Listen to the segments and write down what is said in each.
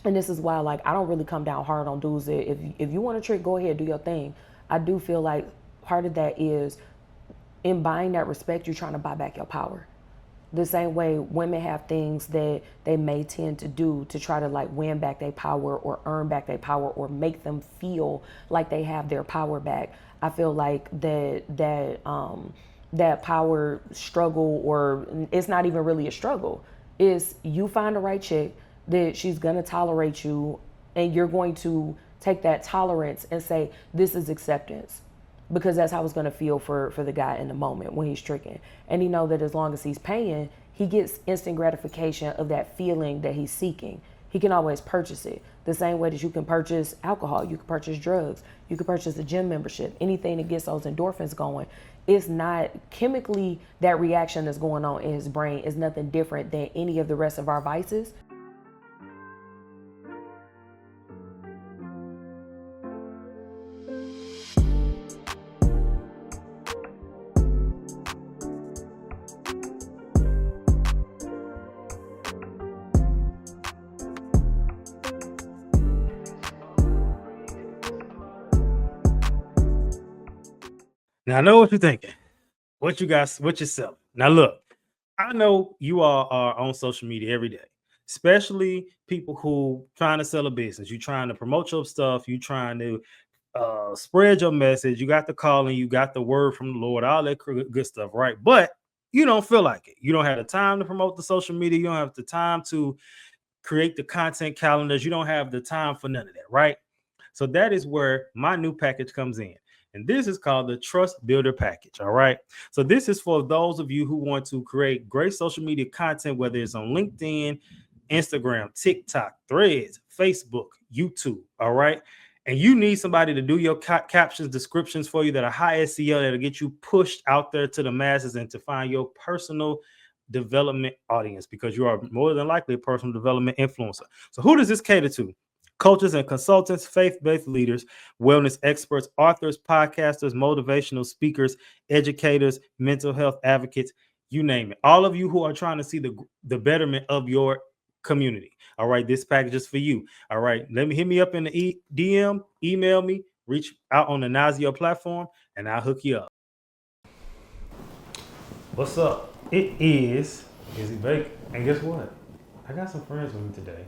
And this is why, like, I don't really come down hard on dudes. If you want to trick, go ahead, do your thing. I do feel like part of that is in buying that respect, you're trying to buy back your power. The same way women have things that they may tend to do to try to like win back their power or earn back their power or make them feel like they have their power back. I feel like that power struggle, or it's not even really a struggle, is you find the right chick that she's gonna tolerate you, and you're going to take that tolerance and say this is acceptance, because that's how it's going to feel for the guy in the moment when he's tricking. And he know that as long as he's paying, he gets instant gratification of that feeling that he's seeking. He can always purchase it the same way that you can purchase alcohol, you can purchase drugs, you can purchase a gym membership, anything that gets those endorphins going. It's not chemically, that reaction that's going on in his brain is nothing different than any of the rest of our vices. Now I know what you're thinking. What you guys, what you're selling. Now look, I know you all are on social media every day, especially people who trying to sell a business. You trying to promote your stuff. You trying to spread your message. You got the calling. You got the word from the Lord. All that good stuff, right? But you don't feel like it. You don't have the time to promote the social media. You don't have the time to create the content calendars. You don't have the time for none of that, right? So that is where my new package comes in. And this is called the Trust Builder Package. All right. So this is for those of you who want to create great social media content, whether it's on LinkedIn, Instagram, TikTok, Threads, Facebook, YouTube. All right. And you need somebody to do your captions, descriptions for you that are high SEO, that'll get you pushed out there to the masses and to find your personal development audience, because you are more than likely a personal development influencer. So who does this cater to? Coaches and consultants, faith-based leaders, wellness experts, authors, podcasters, motivational speakers, educators, mental health advocates, you name it. All of you who are trying to see the betterment of your community. All right, this package is for you. All right, hit me up in the DM, email me, reach out on the Nazio platform, and I'll hook you up. What's up? It is Izzy Bake, and guess what? I got some friends with me today,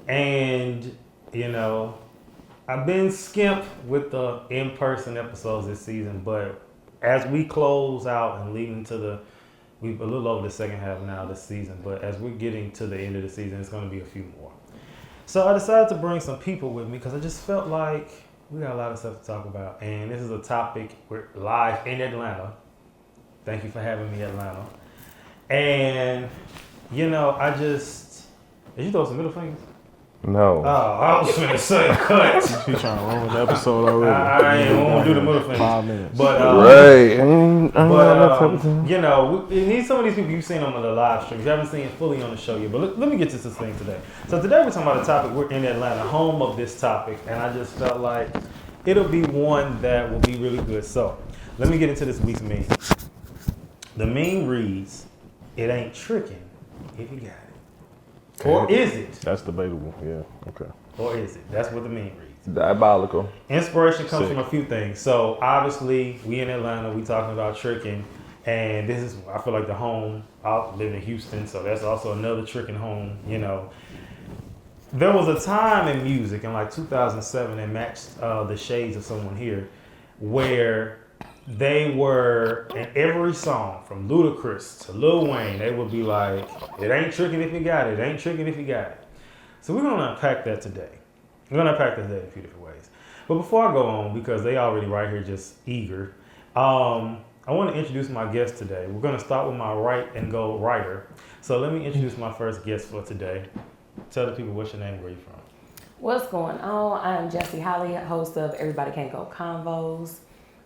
and you know, I've been skimp with the in-person episodes this season, but as we close out and leading to we've a little over the second half now this season, but as we're getting to the end of the season, it's going to be a few more. So I decided to bring some people with me because I just felt like we got a lot of stuff to talk about, and this is a topic. We're live in Atlanta. Thank you for having me, Atlanta. And you know, did you throw some middle fingers? No. Oh, I was going to say cut. You trying to ruin the episode already? I ain't want to do the middle fingers. 5 minutes. But you know, we need some of these people. You've seen them on the live streams. You haven't seen it fully on the show yet. But let me get to this thing today. So today we're talking about a topic. We're in Atlanta, home of this topic, and I just felt like it'll be one that will be really good. So let me get into this week's meme. The meme reads, "It ain't tricking if you got it." Okay. Or is it? That's debatable, yeah, okay. Or is it? That's what the meme reads. Diabolical. Inspiration comes from a few things. So obviously, we in Atlanta, we talking about tricking, and this is, I feel like, the home. I live in Houston, so that's also another tricking home, you know. There was a time in music in like 2007 that matched the shades of someone here, where they were in every song from Ludacris to Lil Wayne, they would be like, "It ain't tricking if you got it. It ain't tricking if you got it." So we're going to unpack that today. We're going to unpack that today in a few different ways. But before I go on, because they already right here just eager, I want to introduce my guest today. We're going to start with my right and go writer. So let me introduce my first guest for today. Tell the people what's your name, where you from. What's going on? I'm Jessie Holly, host of Everybody Can't Go Convos.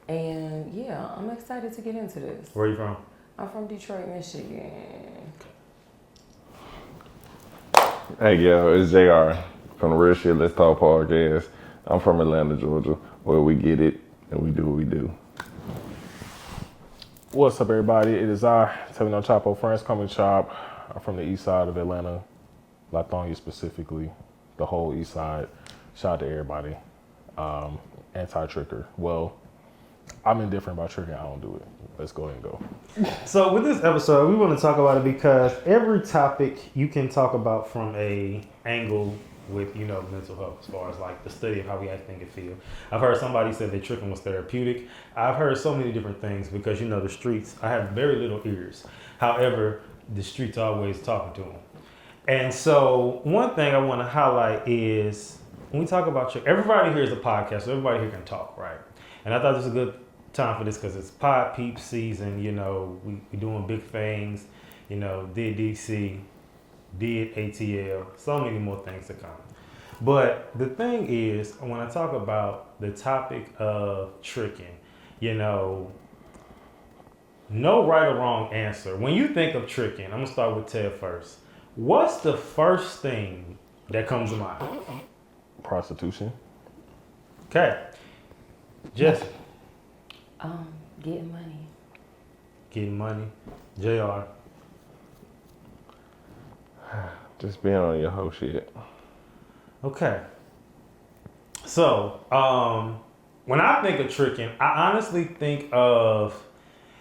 And yeah, I'm excited to get into this. Where are you from? I'm from Detroit, Michigan. Hey, yo, it's JR from the Real Shit Let's Talk podcast. I'm from Atlanta, Georgia, where we get it and we do what we do. What's up, everybody? It is I, Tevin on Chapo, friends coming chop. I'm from the east side of Atlanta, Latonia specifically, the whole East Side. Shout out to everybody. Anti-tricker. Well, I'm indifferent about tricking. I don't do it. Let's go ahead and go. So with this episode, we want to talk about it because every topic you can talk about from a angle with, mental health, as far as like the study of how we act, think, and feel. I've heard somebody say that tricking was therapeutic. I've heard so many different things because, the streets, I have very little ears. However, the streets are always talking to them. And so one thing I want to highlight is when we talk about everybody here is a podcast, so everybody here can talk, right? And I thought this was a good time for this because it's Pod Peeps season. We doing big things. Did DC, did ATL, so many more things to come. But the thing is, when I talk about the topic of tricking, no right or wrong answer. When you think of tricking, I'm gonna start with Ted first. What's the first thing that comes to mind? Prostitution. Okay. Jessie. Getting money. Getting money. JR. Just being on your whole shit. Okay. So, when I think of tricking, I honestly think of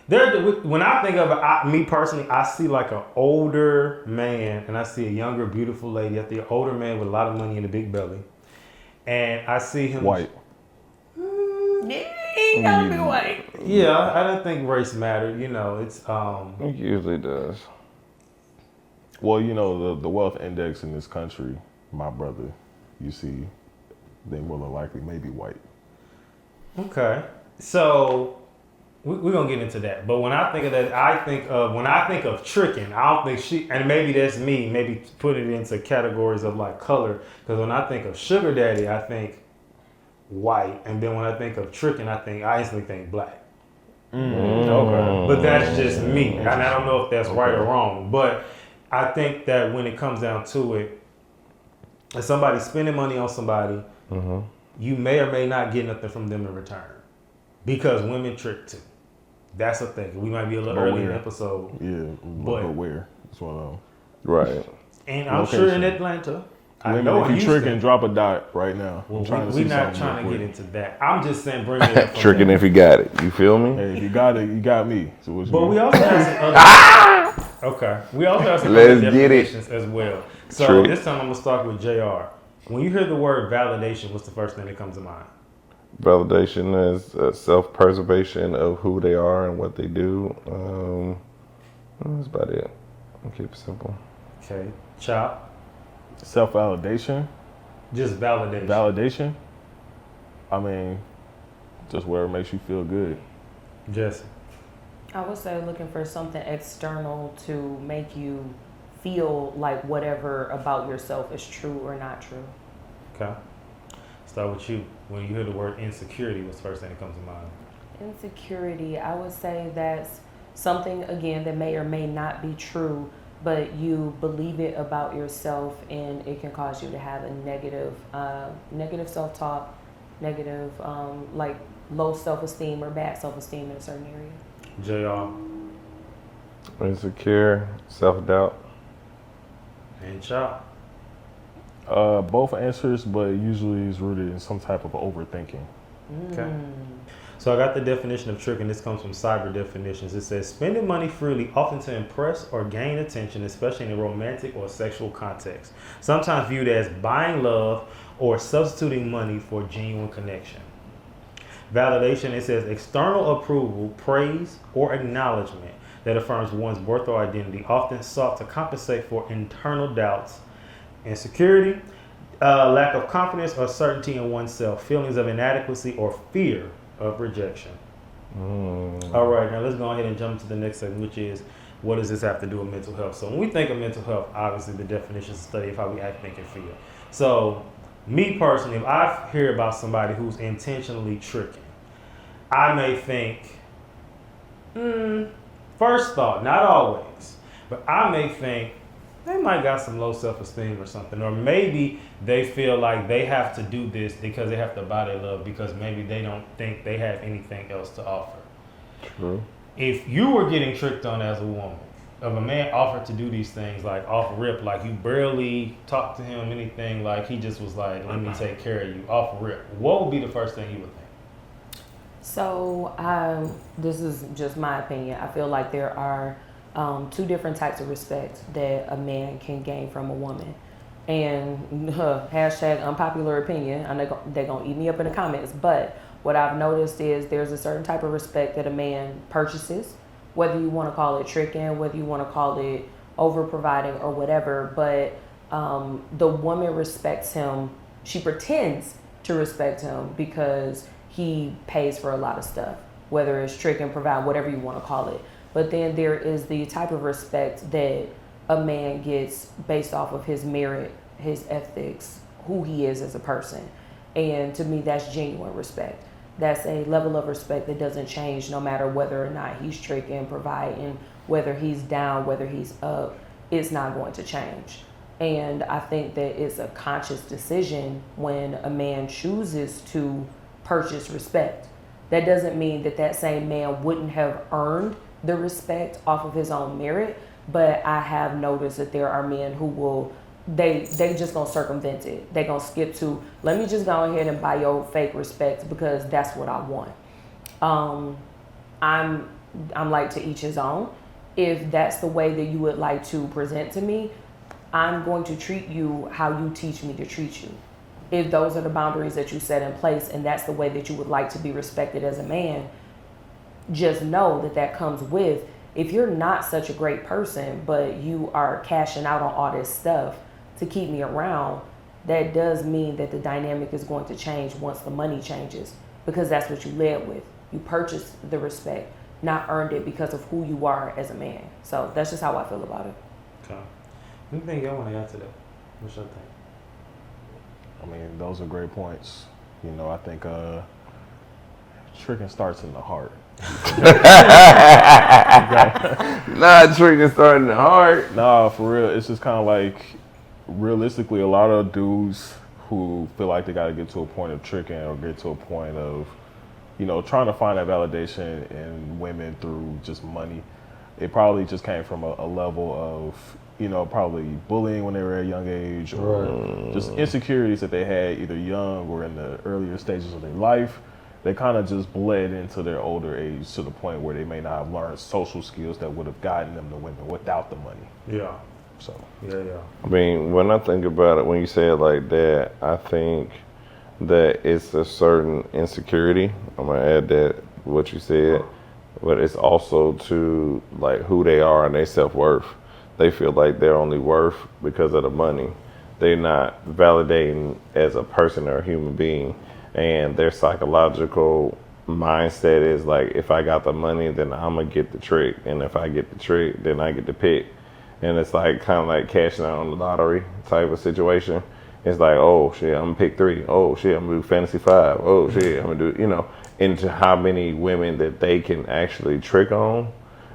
when I think of me personally, I see like an older man and I see a younger, beautiful lady. I see an older man with a lot of money and a big belly, and I see him White. He ain't gotta be white. Yeah, I don't think race mattered. It's It usually does. Well, the wealth index in this country, my brother, you see, they more than likely may be white. okay. So we're gonna get into that. But when I think of that, when I think of tricking, I don't think and maybe that's me, maybe put it into categories of like color. Because when I think of sugar daddy, I think white, and then when I think of tricking, I instantly think black. Okay. But that's just me, and I don't know if that's right or wrong. But I think that when it comes down to it, if somebody's spending money on somebody, you may or may not get nothing from them in return, because women trick too. That's the thing. We might be a little early in the episode. Yeah, but where? That's one of them. Right. And I'm sure in Atlanta. Women, if you tricking, drop a dot right now. Well, we're not trying to get into that. I'm just saying, bring it up. Tricking if you got it. You feel me? Hey, if you got it, you got me. So what you But mean? we also have some other. Okay. We also have some other definitions as well. So Trick. this time I'm gonna start with JR. When you hear the word validation, what's the first thing that comes to mind? Validation is self-preservation of who they are and what they do. That's about it. I'll keep it simple. Okay. Chop. Self-validation. Just validation. Validation. I mean, just wherever makes you feel good. Jessie. I would say looking for something external to make you feel like whatever about yourself is true or not true. Okay. Start with you. When you hear the word insecurity, what's the first thing that comes to mind? Insecurity, I would say that's something, again, that may or may not be true, but you believe it about yourself, and it can cause you to have a negative self-talk, negative, like low self-esteem or bad self-esteem in a certain area. JR. Insecure, self-doubt. And Chop. Both answers, but usually is rooted in some type of overthinking. Okay. So I got the definition of tricking. This comes from Cyber Definitions. It says spending money freely, often to impress or gain attention, especially in a romantic or sexual context. Sometimes viewed as buying love or substituting money for genuine connection. Validation, it says external approval, praise, or acknowledgement that affirms one's worth or identity, often sought to compensate for internal doubts, insecurity, lack of confidence or certainty in oneself, feelings of inadequacy or fear of rejection. All right, now let's go ahead and jump to the next segment, which is, what does this have to do with mental health? So when we think of mental health, obviously the definition is a study of how we act, think, and feel. So me personally, if I hear about somebody who's intentionally tricking, I may think, first thought, not always, but I may think they might got some low self-esteem or something, or maybe they feel like they have to do this because they have to buy their love, because maybe they don't think they have anything else to offer. True. If you were getting tricked on as a woman, if a man offered to do these things like off rip, like you barely talked to him, anything, like he just was like, let me take care of you off rip, what would be the first thing you would think? So, this is just my opinion. I feel like there are two different types of respect that a man can gain from a woman. And hashtag unpopular opinion. I know they're going to eat me up in the comments. But what I've noticed is there's a certain type of respect that a man purchases, whether you want to call it tricking, whether you want to call it over providing or whatever. But the woman respects him. She pretends to respect him because he pays for a lot of stuff, whether it's trick and provide, whatever you want to call it. But then there is the type of respect that a man gets based off of his merit, his ethics, who he is as a person. And to me, that's genuine respect. That's a level of respect that doesn't change no matter whether or not he's tricking, providing, whether he's down, whether he's up, it's not going to change. And I think that it's a conscious decision when a man chooses to purchase respect. That doesn't mean that that same man wouldn't have earned the respect off of his own merit, but I have noticed that there are men who will, they just gonna circumvent it. They gonna skip to, let me just go ahead and buy your fake respect because that's what I want. I'm like, to each his own. If that's the way that you would like to present to me, I'm going to treat you how you teach me to treat you. If those are the boundaries that you set in place and that's the way that you would like to be respected as a man, just know that that comes with, if you're not such a great person, but you are cashing out on all this stuff to keep me around, that does mean that the dynamic is going to change once the money changes, because that's what you led with. You purchased the respect, not earned it because of who you are as a man. So that's just how I feel about it. Okay. Anything y'all want to add to that? What's your thing? I mean, those are great points. You know, I think tricking starts in the heart. Not tricking starting in the heart. Nah, for real. It's just kind of like, realistically, a lot of dudes who feel like they got to get to a point of tricking or get to a point of, you know, trying to find that validation in women through just money. It probably just came from a level of, you know, probably bullying when they were at a young age, or just insecurities that they had either young or in the earlier stages of their life. They kind of just bled into their older age to the point where they may not have learned social skills that would have gotten them to women without the money. Yeah. So. Yeah. I mean, when I think about it, when you say it like that, I think that it's a certain insecurity. I'm gonna add that what you said, but it's also to like who they are and their self-worth. They feel like they're only worth because of the money. They're not validating as a person or a human being. And their psychological mindset is like, if I got the money, then I'm gonna get the trick. And if I get the trick, then I get to pick. And it's like kind of like cashing out on the lottery type of situation. It's like, oh shit, I'm gonna pick 3. Oh shit, I'm gonna do fantasy 5. Oh shit, I'm gonna do, you know, into how many women that they can actually trick on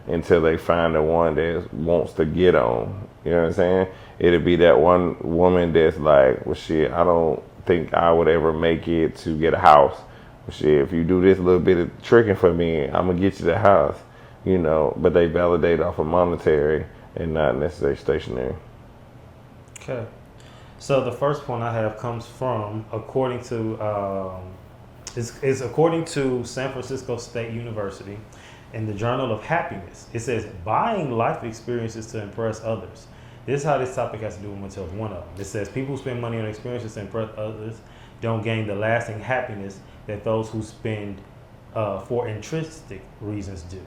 until they find the one that wants to get on. You know what I'm saying? It'll be that one woman that's like, well shit, I don't think I would ever make it to get a house. Well, shit, if you do this little bit of tricking for me, I'm gonna get you the house. You know, but they validate off of monetary and not necessarily stationary. Okay. So the first point I have comes from, according to is according to San Francisco State University, in the Journal of Happiness. It says, buying life experiences to impress others. This is how this topic has to do with mental health. One of them. It says, people who spend money on experiences to impress others don't gain the lasting happiness that those who spend for intrinsic reasons do.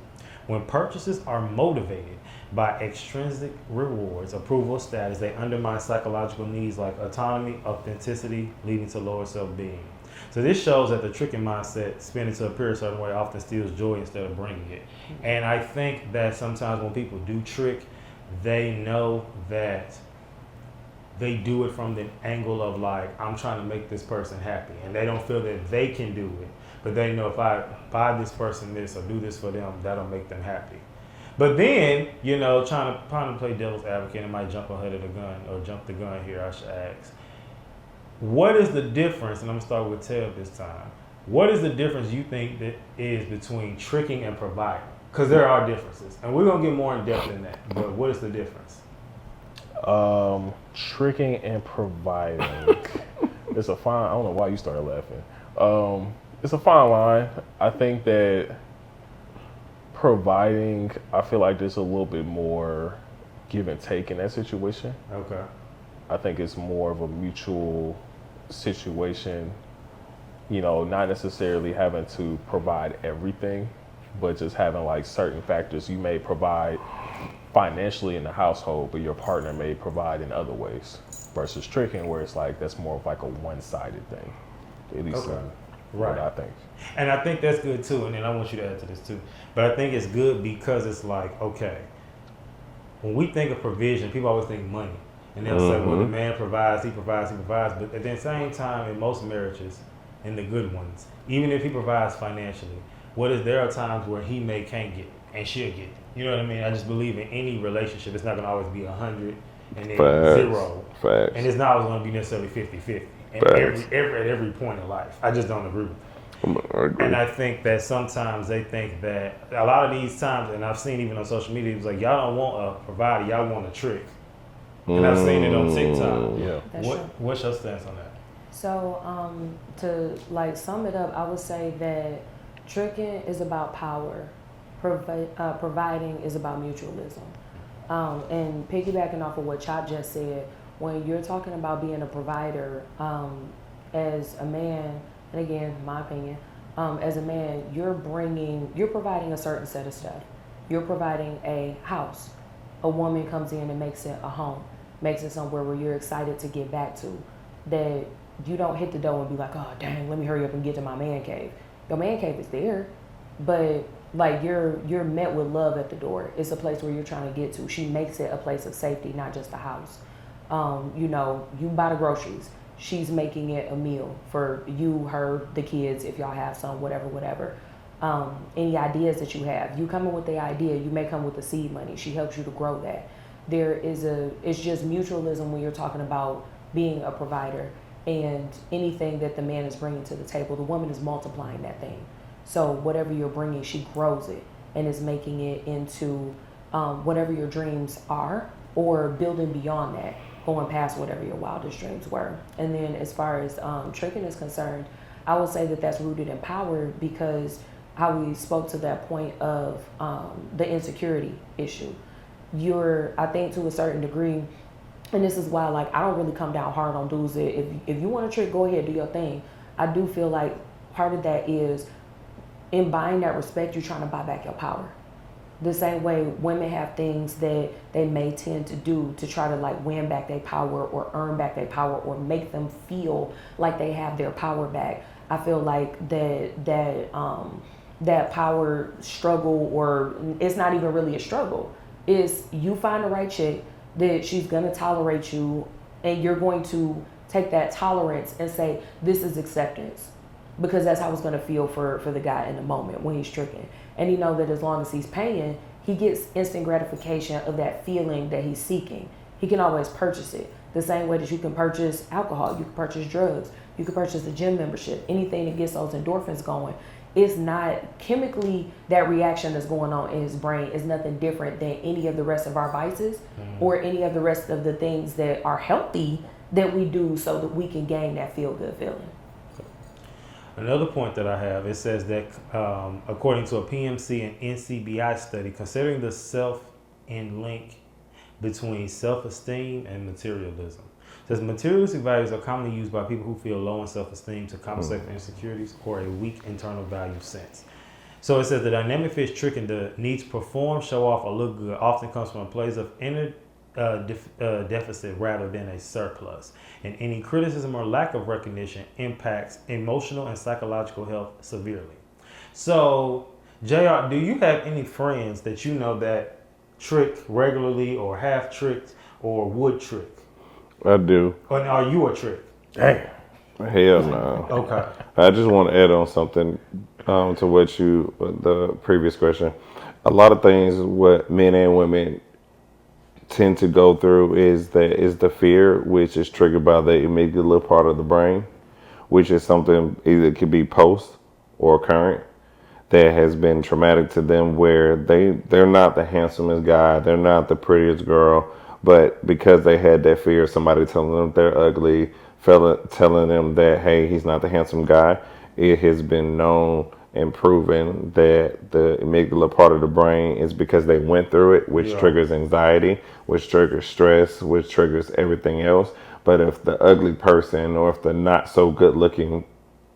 When purchases are motivated by extrinsic rewards, approval, status, they undermine psychological needs like autonomy, authenticity, leading to lower self-being. So this shows that the tricking mindset, spending to appear a certain way, often steals joy instead of bringing it. And I think that sometimes when people do trick, they know that they do it from the angle of like, I'm trying to make this person happy. And they don't feel that they can do it. But they know if I buy this person this or do this for them, that'll make them happy. But then, you know, trying to play devil's advocate, it might jump ahead of the gun, or jump the gun here, I should ask. What is the difference, and I'm going to start with Tev this time. What is the difference you think that is between tricking and providing? Because there are differences, and we're gonna get more in depth in that. But what is the difference? Tricking and providing. It's a fine. I don't know why you started laughing. It's a fine line. I think that providing, I feel like there's a little bit more give and take in that situation. Okay. I think it's more of a mutual situation, you know, not necessarily having to provide everything, but just having like certain factors. You may provide financially in the household, but your partner may provide in other ways, versus tricking where it's like that's more of like a one-sided thing, at least what I think. And I think that's good too, and then I want you to add to this too. But I think it's good because it's like, okay, when we think of provision, people always think money. And they'll say, well, the man provides, he provides, he provides. But at the same time, in most marriages, in the good ones, even if he provides financially, there are times where he can't get it, and she'll get it. You know what I mean? I just believe in any relationship, it's not going to always be 100 and then 0. Facts. And it's not always going to be necessarily 50-50 at every point in life. I just don't agree with that. I agree. And I think that sometimes they think that a lot of these times, and I've seen even on social media, it's like, y'all don't want a provider, y'all want a trick. And I've seen it on TikTok. Yeah. What's your stance on that? So to like sum it up, I would say that tricking is about power, providing is about mutualism. And piggybacking off of what Chop just said, when you're talking about being a provider, as a man, and again, my opinion, as a man, you're providing a certain set of stuff. You're providing a house. A woman comes in and makes it a home, makes it somewhere where you're excited to get back to, that you don't hit the door and be like, oh, dang, let me hurry up and get to my man cave. Your man cave is there, but like you're met with love at the door. It's a place where you're trying to get to. She makes it a place of safety, not just a house. You know, you buy the groceries. She's making it a meal for you, her, the kids, if y'all have some, whatever. Any ideas that you have, you come in with the idea, you may come with the seed money. She helps you to grow that. It's just mutualism when you're talking about being a provider, and anything that the man is bringing to the table, the woman is multiplying that thing. So whatever you're bringing, she grows it and is making it into whatever your dreams are, or building beyond that, going past whatever your wildest dreams were. And then as far as tricking is concerned, I would say that that's rooted in power, because how we spoke to that point of the insecurity issue. I think to a certain degree, and this is why like I don't really come down hard on dudes that if you want to trick, go ahead, do your thing. I do feel like part of that is in buying that respect, you're trying to buy back your power. The same way women have things that they may tend to do to try to like win back their power or earn back their power or make them feel like they have their power back. I feel like that power struggle, or it's not even really a struggle, is you find the right chick that she's gonna tolerate you, and you're going to take that tolerance and say, this is acceptance. Because that's how it's gonna feel for the guy in the moment when he's tricking. And you know that as long as he's paying, he gets instant gratification of that feeling that he's seeking. He can always purchase it. The same way that you can purchase alcohol, you can purchase drugs, you can purchase a gym membership, anything that gets those endorphins going. It's not chemically, that reaction that's going on in his brain is nothing different than any of the rest of our vices or any of the rest of the things that are healthy that we do so that we can gain that feel-good feeling. Another point that I have, it says that according to a PMC and NCBI study, considering the self-in link between self-esteem and materialism. It says materialistic values are commonly used by people who feel low in self-esteem to compensate for insecurities or a weak internal value sense. So it says the dynamic fish tricking the need to perform, show off, or look good often comes from a place of inner deficit rather than a surplus. And any criticism or lack of recognition impacts emotional and psychological health severely. So, JR, do you have any friends that you know that trick regularly or have tricked or would trick? I do. Or are you a trick? Damn. Hell no. Okay. I just want to add on something to the previous question. A lot of things what men and women tend to go through is the fear, which is triggered by the amygdala part of the brain, which is something either could be post or current, that has been traumatic to them, where they're not the handsomest guy, they're not the prettiest girl, but because they had that fear of somebody telling them they're ugly, telling them that, hey, he's not the handsome guy, it has been known and proven that the amygdala part of the brain is because they went through it, which triggers anxiety, which triggers stress, which triggers everything else. But if the ugly person or if the not so good looking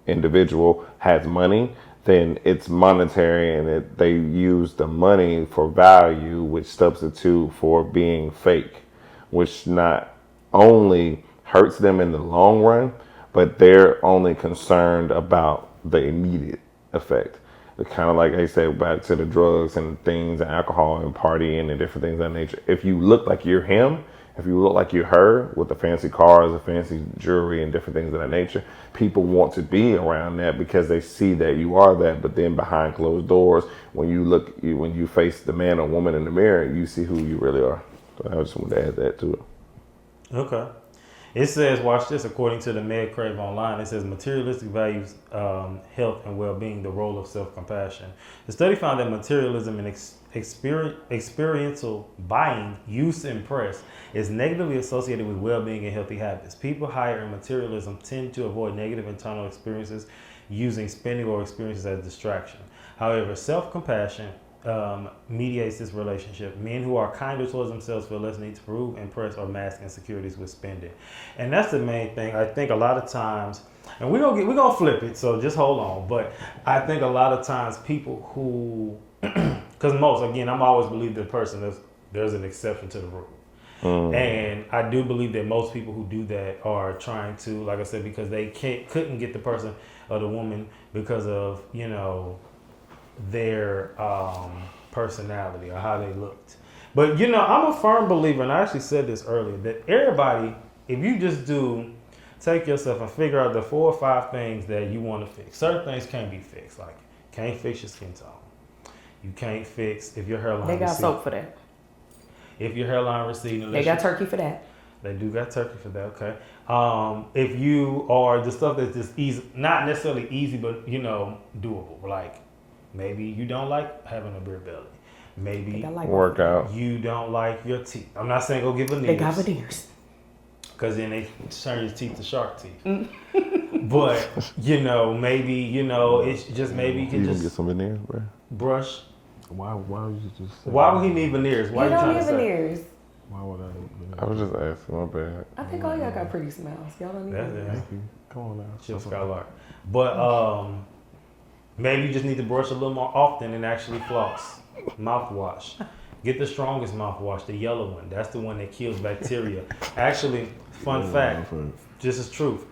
individual has money, then it's monetary, and they use the money for value, which substitute for being fake, which not only hurts them in the long run, but they're only concerned about the immediate effect. It's kind of like I said, back to the drugs and things and alcohol and partying and different things of that nature. If you look like you're him, if you look like you're her with the fancy cars, the fancy jewelry and different things of that nature, people want to be around that because they see that you are that. But then behind closed doors, when you face the man or woman in the mirror, you see who you really are. So I just wanted to add that to it. Okay. It says, watch this, according to the MedCrave online, it says materialistic values, health and well-being, the role of self-compassion. The study found that materialism and experiential buying, use to impress, is negatively associated with well-being and healthy habits. People higher in materialism tend to avoid negative internal experiences, using spending or experiences as distraction. However, self-compassion mediates this relationship. Men who are kinder towards themselves feel less need to prove, impress, or mask insecurities with spending. And that's the main thing. I think a lot of times, and we're gonna flip it, so just hold on. But I think a lot of times people who, because I'm always believe the person there's an exception to the rule. And I do believe that most people who do that are trying to, like I said, because they couldn't get the person or the woman because of, their personality or how they looked. But I'm a firm believer, and I actually said this earlier, that everybody, if you just take yourself and figure out the 4 or 5 things that you want to fix. Certain things can't be fixed, like can't fix your skin tone. You can't fix if your hairline. They got soap for that. If your hairline receding, they got turkey for that. They do got turkey for that. Okay. If you are the stuff that's just easy, not necessarily easy, but doable, like. Maybe you don't like having a beer belly. Maybe workout. You don't like your teeth. I'm not saying go get veneers. They got veneers. Because then they turn your teeth to shark teeth. But, maybe, it's just maybe you can just get some veneers, bro. Brush. Why would you just say Why would he need veneers? Why you you don't trying need to say? veneers. Why would I need veneers? I was just asking, my bad. I think all y'all got pretty smiles. Y'all don't need veneers. Thank you. Come on now. Chip Skylark. But maybe you just need to brush a little more often and actually floss. Mouthwash. Get the strongest mouthwash, the yellow one. That's the one that kills bacteria. Actually, fun fact, this is truth.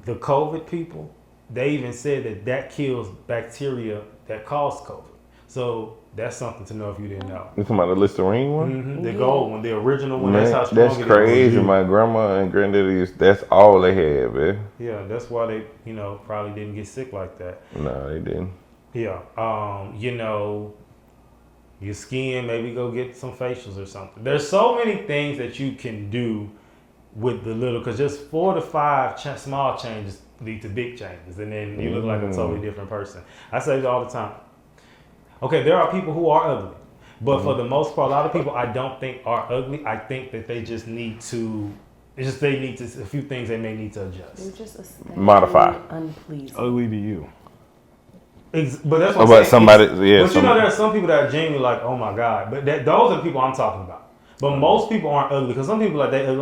The COVID people, they even said that kills bacteria that cause COVID. So that's something to know if you didn't know. You talking about the Listerine one? Mm-hmm. The gold one, the original one. Man, that's how strong that's it is. crazy. My grandma and granddaddy, that's all they had, man. Yeah, that's why they, probably didn't get sick like that. No, they didn't. Yeah. Your skin, maybe go get some facials or something. There's so many things that you can do with the little, because just 4 to 5 small changes lead to big changes, and then you look like a totally different person. I say it all the time. Okay, there are people who are ugly, but for the most part, a lot of people I don't think are ugly. I think that they just need to, a few things they may need to adjust. They're just modify. Unpleasing. Ugly to you. But that's what I'm saying. But there are some people that are genuinely like, oh my God. But those are the people I'm talking about. But most people aren't ugly, because some people like they ain't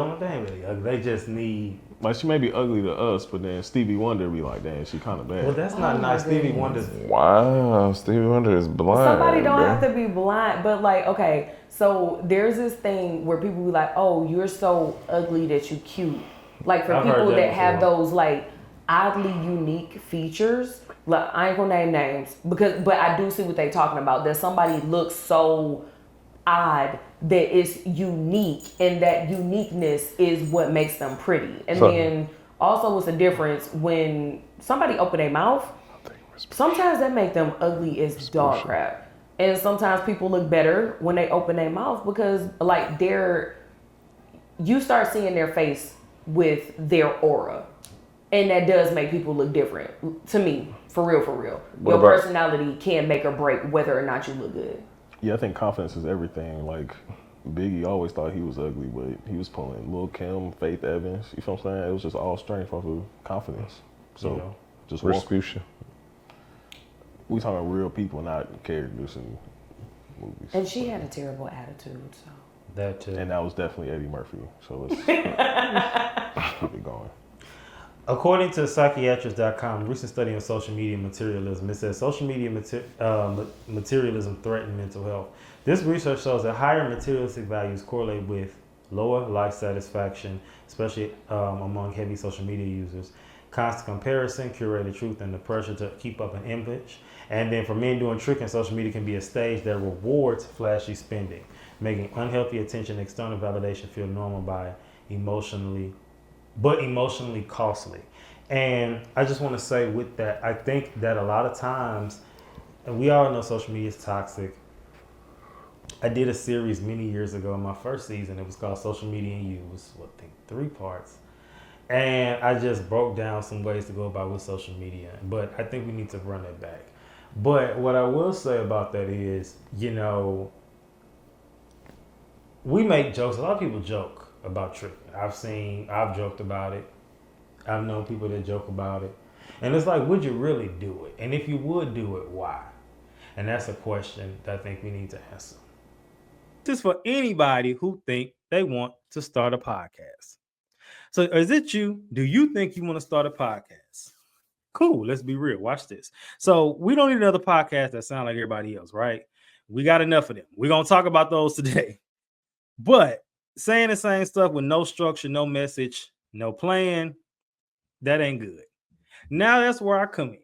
really ugly. They just need. Like, she may be ugly to us, but then Stevie Wonder be like, damn, she kind of bad. Well, that's not nice. Stevie Wonder. Wow, Stevie Wonder is blind. Somebody don't have to be blind, but okay, so there's this thing where people be like, oh, you're so ugly that you cute. Like, for people that have those oddly unique features. Like, I ain't gonna name names but I do see what they talking about. That somebody looks so odd that it's unique, and that uniqueness is what makes them pretty. And then also, what's the difference when somebody open their mouth? Sometimes that make them ugly as dog crap, and sometimes people look better when they open their mouth, because you start seeing their face with their aura. And that does make people look different to me, for real, for real. What Your about- personality can make or break whether or not you look good. Yeah, I think confidence is everything. Like Biggie always thought he was ugly, but he was pulling Lil Kim, Faith Evans. You feel what I'm saying? It was just all strength off of confidence. So just walk. Respucia. We talking real people, not characters in movies. And she had a terrible attitude, so. That too. And that was definitely Eddie Murphy. So let's keep it going. According to psychiatrist.com, a recent study on social media materialism, it says social media materialism threatens mental health. This research shows that higher materialistic values correlate with lower life satisfaction, especially among heavy social media users. Constant comparison, curated truth, and the pressure to keep up an image. And then for men doing tricking, social media can be a stage that rewards flashy spending, making unhealthy attention and external validation feel normal by emotionally costly. And I just want to say with that, I think that a lot of times, and we all know social media is toxic. I did a series many years ago in my first season. It was called Social Media and You. It was, I think 3 parts. And I just broke down some ways to go about with social media. But I think we need to run it back. But what I will say about that is, we make jokes. A lot of people joke about tricking. I've joked about it. I've known people that joke about it. And it's like, would you really do it? And if you would do it, why? And that's a question that I think we need to answer. This is for anybody who think they want to start a podcast. So is it you? Do you think you want to start a podcast? Cool. Let's be real. Watch this. So we don't need another podcast that sound like everybody else, right? We got enough of them. We're going to talk about those today. But saying the same stuff with no structure, no message, no plan, that ain't good. Now that's where I come in.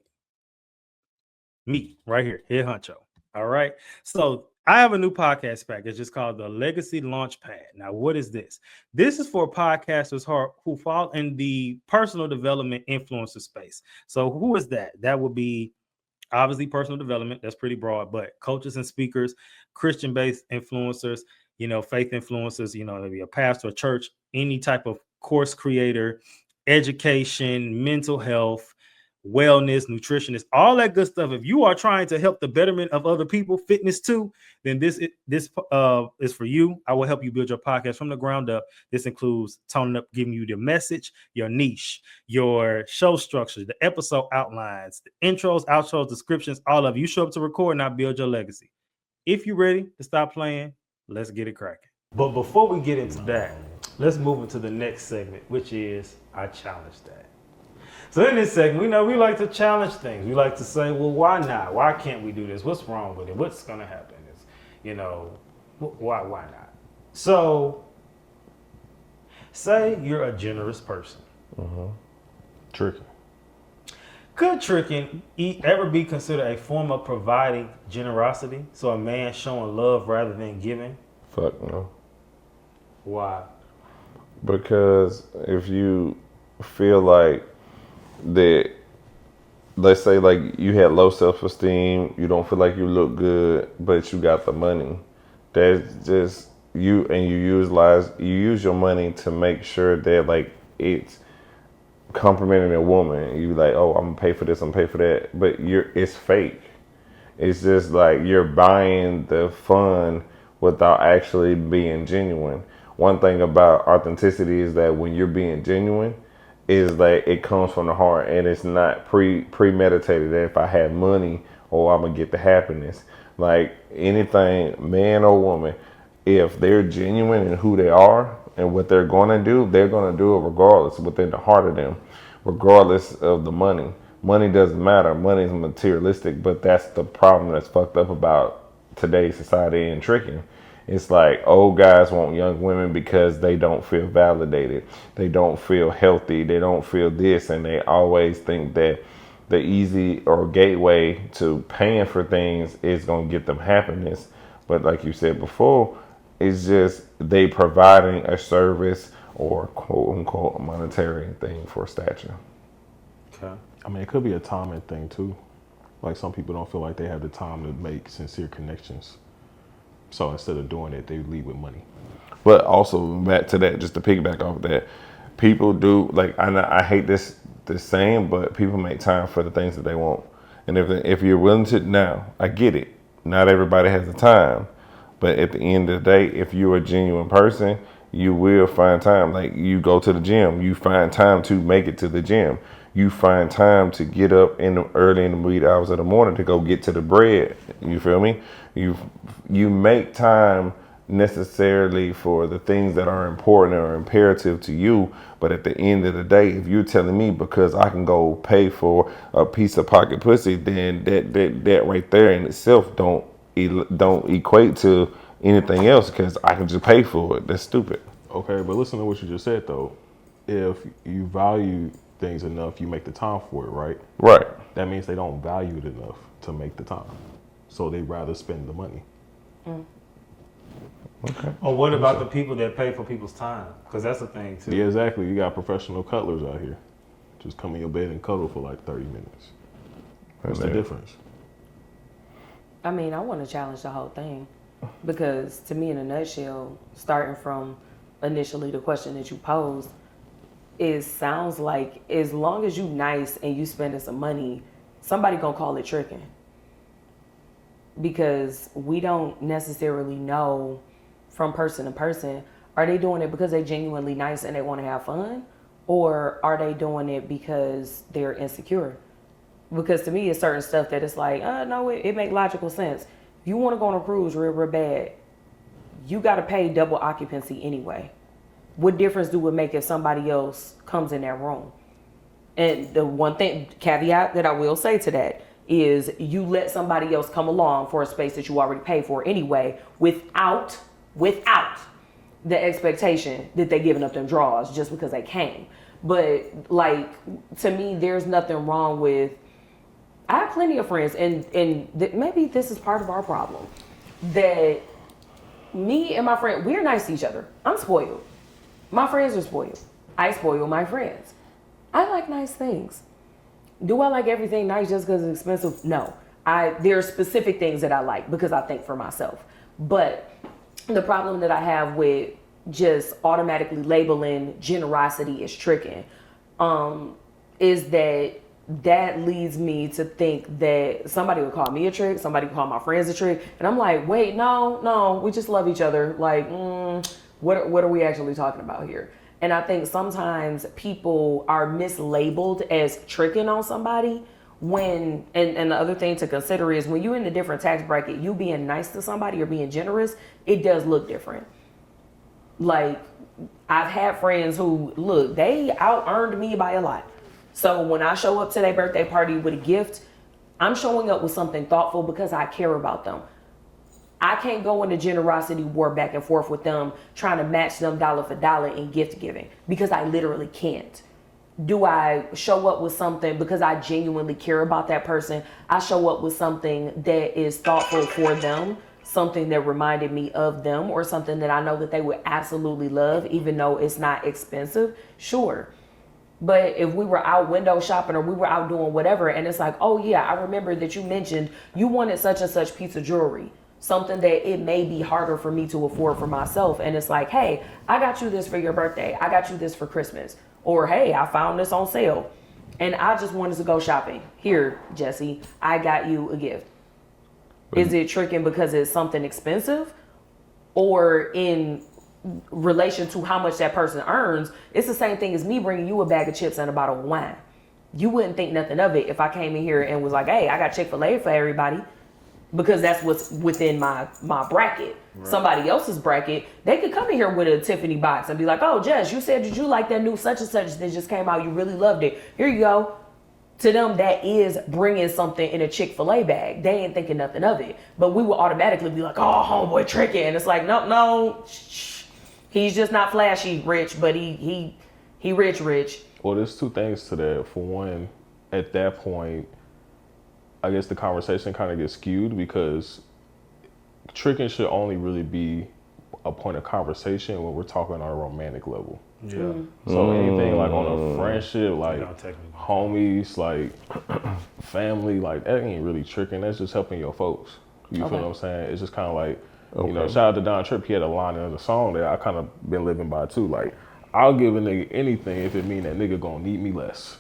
Me, right here, Head Honcho. All right. So I have a new podcast package. It's called the Legacy Launchpad. Now, what is this? This is for podcasters who fall in the personal development influencer space. So who is that? That would be obviously personal development. That's pretty broad, but coaches and speakers, Christian-based influencers, faith influencers, maybe a pastor, a church, any type of course creator, education, mental health, wellness, nutritionist, all that good stuff. If you are trying to help the betterment of other people, fitness too, then this is for you. I will help you build your podcast from the ground up. This includes toning up, giving you the message, your niche, your show structure, the episode outlines, the intros, outros, descriptions, all of you. Show up to record and I build your legacy. If you're ready to stop playing, let's get it cracking. But before we get into that, let's move into the next segment, which is I Challenge That. So in this segment, we like to challenge things. We like to say, well, why not? Why can't we do this? What's wrong with it? What's going to happen? Why not? So say you're a generous person. Tricking. Could tricking ever be considered a form of providing generosity? So a man showing love rather than giving? Fuck no. Why? Because if you feel like that, let's say like you had low self-esteem, you don't feel like you look good, but you got the money. That's just you, and you use your money to make sure that like it's complimenting a woman. You like, oh, I'm gonna pay for this, I'm gonna pay for that, but it's fake. It's just like you're buying the fun without actually being genuine. One thing about authenticity is that when you're being genuine, is that it comes from the heart and it's not premeditated that if I have money, I'm gonna get the happiness. Like anything, man or woman, if they're genuine in who they are and what they're gonna do it regardless, within the heart of them, regardless of the money. Money doesn't matter. Money is materialistic, but that's the problem that's fucked up about today's society and tricking. It's like old guys want young women because they don't feel validated. They don't feel healthy. They don't feel this. And they always think that the easy or gateway to paying for things is going to get them happiness. But like you said before, it's just they providing a service or quote unquote monetary thing for stature. Okay. I mean, it could be a timing thing too. Like some people don't feel like they have the time to make sincere connections. So instead of doing it, they lead with money. But also back to that, just to piggyback off that, people do like I hate this the same, but people make time for the things that they want. And if you're willing to, now I get it. Not everybody has the time, but at the end of the day, if you're a genuine person, you will find time. Like you go to the gym, you find time to make it to the gym. You find time to get up early in the wee hours of the morning to go get to the bread. You feel me? You make time necessarily for the things that are important or imperative to you. But at the end of the day, if you're telling me because I can go pay for a piece of pocket pussy, then that right there in itself don't equate to anything else because I can just pay for it. That's stupid. Okay, but listen to what you just said though. If you value things enough, you make the time for it, right? Right. That means they don't value it enough to make the time. So they'd rather spend the money. Okay. Or what about the people that pay for people's time? Because that's the thing too. Yeah, exactly. You got professional cuddlers out here. Just come in your bed and cuddle for like 30 minutes. What's the difference? I mean, I want to challenge the whole thing because to me, in a nutshell, starting from initially the question that you posed, it sounds like as long as you nice and you spending some money, somebody gonna call it tricking. Because we don't necessarily know from person to person, are they doing it because they genuinely nice and they want to have fun? Or are they doing it because they're insecure? Because to me, it's certain stuff that it's like, no, it make logical sense. If you want to go on a cruise real bad, you got to pay double occupancy anyway. What difference do it make if somebody else comes in that room? And the one thing, caveat that I will say to that is you let somebody else come along for a space that you already paid for anyway without the expectation that they're giving up them draws just because they came. But like, to me, there's nothing wrong with, I have plenty of friends and maybe this is part of our problem, that me and my friend, we're nice to each other. I'm spoiled. My friends are spoiled. I spoil my friends. I like nice things. Do I like everything nice just because it's expensive? No. There are specific things that I like because I think for myself. But the problem that I have with just automatically labeling generosity as tricking is that leads me to think that somebody would call me a trick, somebody would call my friends a trick, and I'm like, wait, no, we just love each other. Like, what are we actually talking about here? And I think sometimes people are mislabeled as tricking on somebody when, and the other thing to consider is when you're in a different tax bracket, you being nice to somebody or being generous, it does look different. Like, I've had friends who, look, they out-earned me by a lot. So when I show up to their birthday party with a gift, I'm showing up with something thoughtful because I care about them. I can't go into generosity war back and forth with them, trying to match them dollar for dollar in gift giving because I literally can't. Do I show up with something because I genuinely care about that person? I show up with something that is thoughtful for them, something that reminded me of them, or something that I know that they would absolutely love, even though it's not expensive. Sure. But if we were out window shopping or we were out doing whatever, and it's like, oh yeah, I remember that you mentioned you wanted such and such piece of jewelry, something that it may be harder for me to afford for myself. And it's like, hey, I got you this for your birthday. I got you this for Christmas. Or, hey, I found this on sale and I just wanted to go shopping. Here, Jessie, I got you a gift. Is it tricking because it's something expensive? Or in relation to how much that person earns, it's the same thing as me bringing you a bag of chips and a bottle of wine. You wouldn't think nothing of it if I came in here and was like, hey, I got Chick-fil-A for everybody. Because that's what's within my bracket. Right. Somebody else's bracket, they could come in here with a Tiffany box and be like, oh, Jess, you said that you like that new such and such that just came out. You really loved it. Here you go. To them, that is bringing something in a Chick-fil-A bag. They ain't thinking nothing of it. But we will automatically be like, oh, homeboy tricking. And it's like, no, shh. He's just not flashy rich, but he rich. Well, there's two things to that. For one, at that point, I guess the conversation kind of gets skewed because tricking should only really be a point of conversation when we're talking on a romantic level. Yeah. So anything like on a friendship, like homies, like family, like that ain't really tricking. That's just helping your folks. You feel what I'm saying? It's just kind of like, you know, shout out to Don Tripp. He had a line in the song that I kind of been living by too. Like, I'll give a nigga anything if it mean that nigga gonna need me less.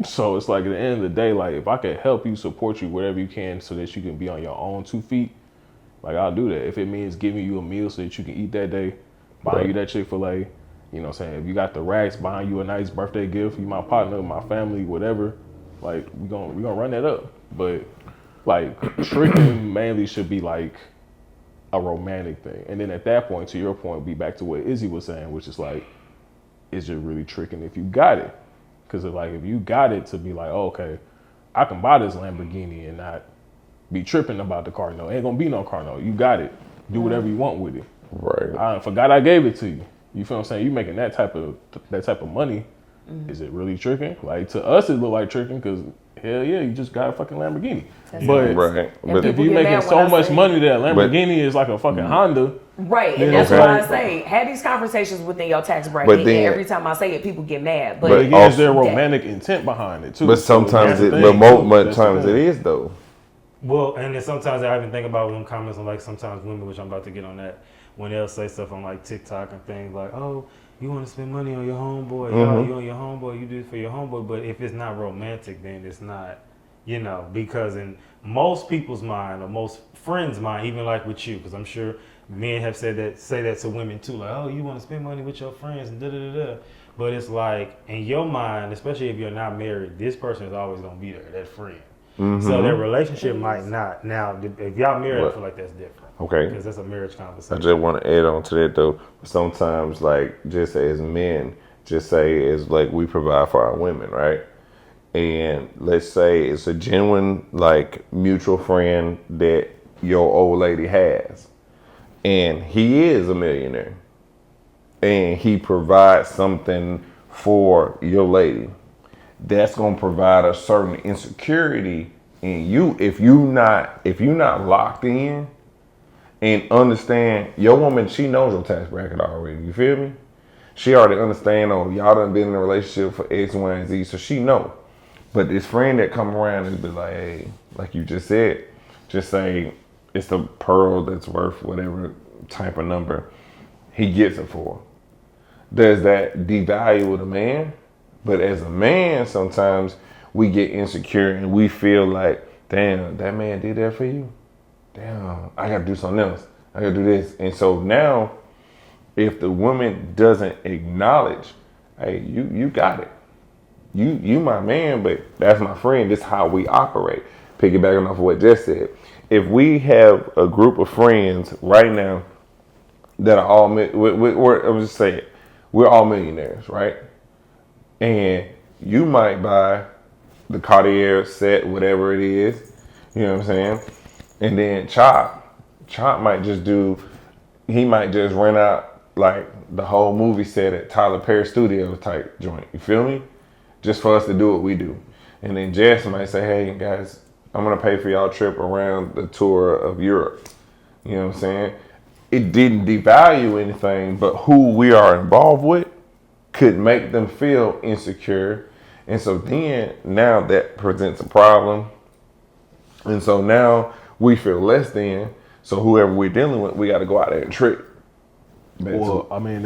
So it's like at the end of the day, like if I could help you, support you, whatever you can, so that you can be on your own 2 feet, like I'll do that. If it means giving you a meal so that you can eat that day, buying you that Chick-fil-A, you know what I'm saying? If you got the racks, buying you a nice birthday gift, you my partner, my family, whatever, like we gonna run that up. But like tricking mainly should be like a romantic thing. And then at that point, to your point, be back to what Izzy was saying, which is like, is it really tricking if you got it? Because if you got it to be like, oh, okay, I can buy this Lamborghini and not be tripping about the car. No, ain't gonna be no car. No, you got it. Do whatever you want with it. Right. I forgot I gave it to you. You feel what I'm saying? You making that type of money. Is it really tricking? Like to us, it look like tricking because hell yeah, you just got a fucking Lamborghini. But if you making so much money that Lamborghini is like a fucking Honda. Right, and that's why I say, have these conversations within your tax bracket. And every time I say it, people get mad. But again, there's romantic intent behind it too. But sometimes most times it is though. Well, and then sometimes I even think about them comments on like sometimes women, which I'm about to get on that, when they'll say stuff on like TikTok and things like, oh, you want to spend money on your homeboy, oh, you on your homeboy, you do it for your homeboy. But if it's not romantic, then it's not, because in most people's mind or most friends' mind, even like with you, because I'm sure men have say that to women too, like, oh, you want to spend money with your friends and da-da-da-da. But it's like, in your mind, especially if you're not married, this person is always going to be there, that friend. So their relationship might not. Now, if y'all married, I feel like that's different. Okay. Because that's a marriage conversation. I just want to add on to that though. Sometimes, like, just as men, just say it's like we provide for our women, right? And let's say it's a genuine, like, mutual friend that your old lady has. And he is a millionaire. And he provides something for your lady. That's gonna provide a certain insecurity in you if you not locked in and understand your woman. She knows your tax bracket already. You feel me? She already understand. Oh, y'all done been in a relationship for X, Y, and Z, so she know. But this friend that come around and be like, hey, like you just said, just say it's the pearl that's worth whatever type of number he gets it for. Does that devalue the man? But as a man, sometimes we get insecure and we feel like, damn, that man did that for you? Damn, I gotta do something else. I gotta do this. And so now, if the woman doesn't acknowledge, hey, you got it. You my man, but that's my friend. This is how we operate. Piggybacking off of what Jess said. If we have a group of friends right now that are all, I'm just saying, we're all millionaires, right? And you might buy the Cartier set, whatever it is, you know what I'm saying? And then Chop might just he might just rent out like the whole movie set at Tyler Perry Studios type joint, you feel me? Just for us to do what we do. And then Jess might say, hey guys, I'm gonna pay for y'all trip around the tour of Europe. You know what I'm saying? It didn't devalue anything, but who we are involved with could make them feel insecure. And so then now that presents a problem. And so now we feel less than. So whoever we're dealing with, we got to go out there and trick. Well, I mean,